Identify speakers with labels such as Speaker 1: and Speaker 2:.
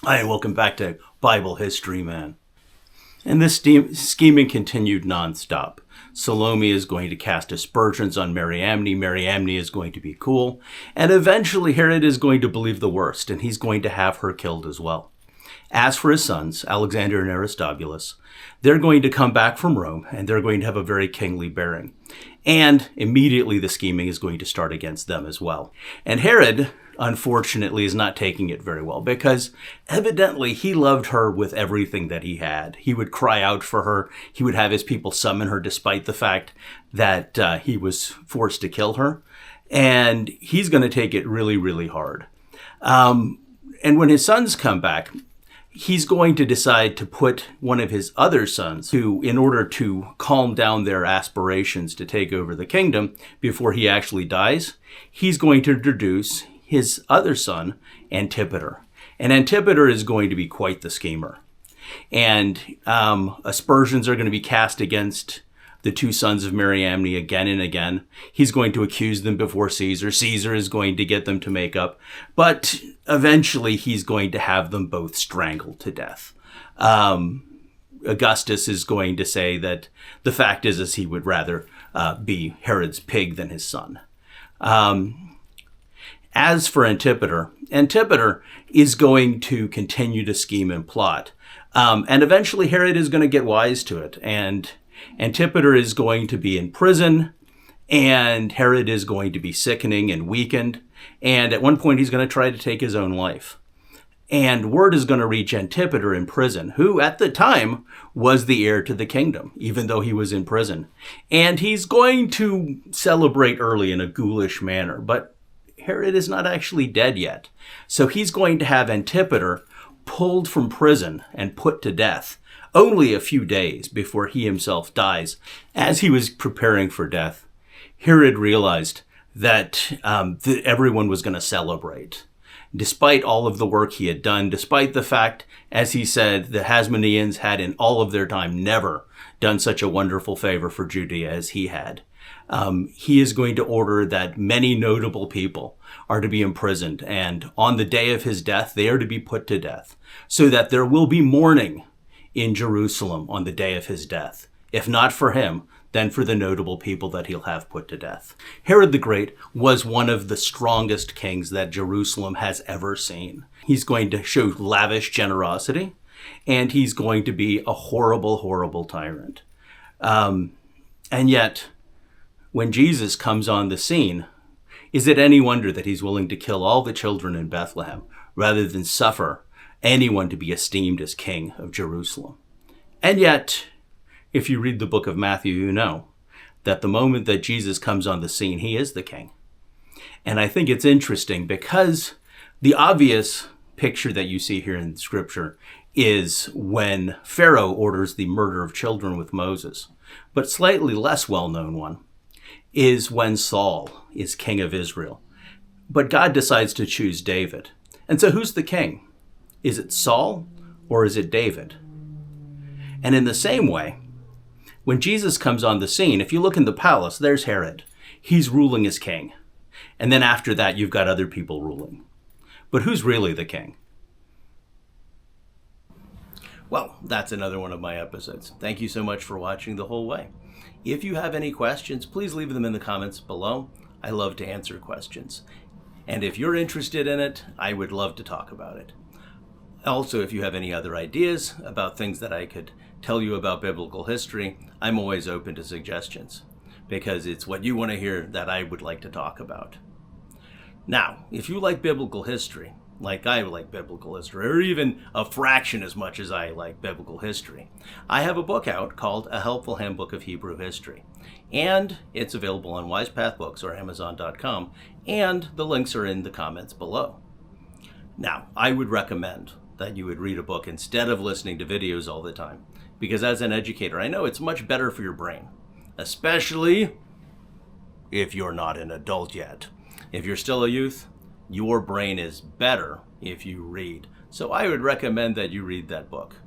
Speaker 1: Hi, and welcome back to Bible History Man. And this scheming continued nonstop. Salome is going to cast aspersions on Mariamne. Mariamne is going to be cool. And eventually Herod is going to believe the worst, and he's going to have her killed as well. As for his sons, Alexander and Aristobulus, they're going to come back from Rome, and they're going to have a very kingly bearing. And immediately the scheming is going to start against them as well. And Herod, unfortunately, is not taking it very well because evidently he loved her with everything that he had. He would cry out for her. He would have his people summon her despite the fact that he was forced to kill her. And he's going to take it really, really hard. And when his sons come back, he's going to decide to put one of his other sons, who, in order to calm down their aspirations to take over the kingdom before he actually dies, he's going to introduce his other son, Antipater. And Antipater is going to be quite the schemer. And aspersions are going to be cast against the two sons of Mariamne again and again. He's going to accuse them before Caesar. Caesar is going to get them to make up. But eventually he's going to have them both strangled to death. Augustus is going to say that the fact is he would rather be Herod's pig than his son. As for Antipater, Antipater is going to continue to scheme and plot. And eventually Herod is going to get wise to it. And Antipater is going to be in prison, and Herod is going to be sickening and weakened. And at one point, he's going to try to take his own life. And word is going to reach Antipater in prison, who at the time was the heir to the kingdom, even though he was in prison. And he's going to celebrate early in a ghoulish manner, but Herod is not actually dead yet. So he's going to have Antipater pulled from prison and put to death only a few days before he himself dies. As he was preparing for death, Herod realized that everyone was going to celebrate. Despite all of the work he had done, despite the fact, as he said, the Hasmoneans had in all of their time never done such a wonderful favor for Judea as he had. He is going to order that many notable people are to be imprisoned, and on the day of his death, they are to be put to death, so that there will be mourning in Jerusalem on the day of his death. If not for him, then for the notable people that he'll have put to death. Herod the Great was one of the strongest kings that Jerusalem has ever seen. He's going to show lavish generosity, and he's going to be a horrible, horrible tyrant. And yet, when Jesus comes on the scene, is it any wonder that he's willing to kill all the children in Bethlehem rather than suffer anyone to be esteemed as king of Jerusalem? And yet, if you read the book of Matthew, you know that the moment that Jesus comes on the scene, he is the king. And I think it's interesting because the obvious picture that you see here in Scripture is when Pharaoh orders the murder of children with Moses. But slightly less well-known one is when Saul is king of Israel. But God decides to choose David. And so who's the king? Is it Saul or is it David? And in the same way, when Jesus comes on the scene, if you look in the palace, there's Herod. He's ruling as king. And then after that, you've got other people ruling. But who's really the king? Well, that's another one of my episodes. Thank you so much for watching the whole way. If you have any questions, please leave them in the comments below. I love to answer questions. And if you're interested in it, I would love to talk about it. Also, if you have any other ideas about things that I could tell you about biblical history, I'm always open to suggestions because it's what you want to hear that I would like to talk about. Now, if you like biblical history, like I like biblical history, or even a fraction as much as I like biblical history, I have a book out called A Helpful Handbook of Hebrew History. And it's available on WisePath Books or Amazon.com, and the links are in the comments below. Now, I would recommend that you would read a book instead of listening to videos all the time, because as an educator, I know it's much better for your brain, especially if you're not an adult yet. If you're still a youth, your brain is better if you read. So I would recommend that you read that book.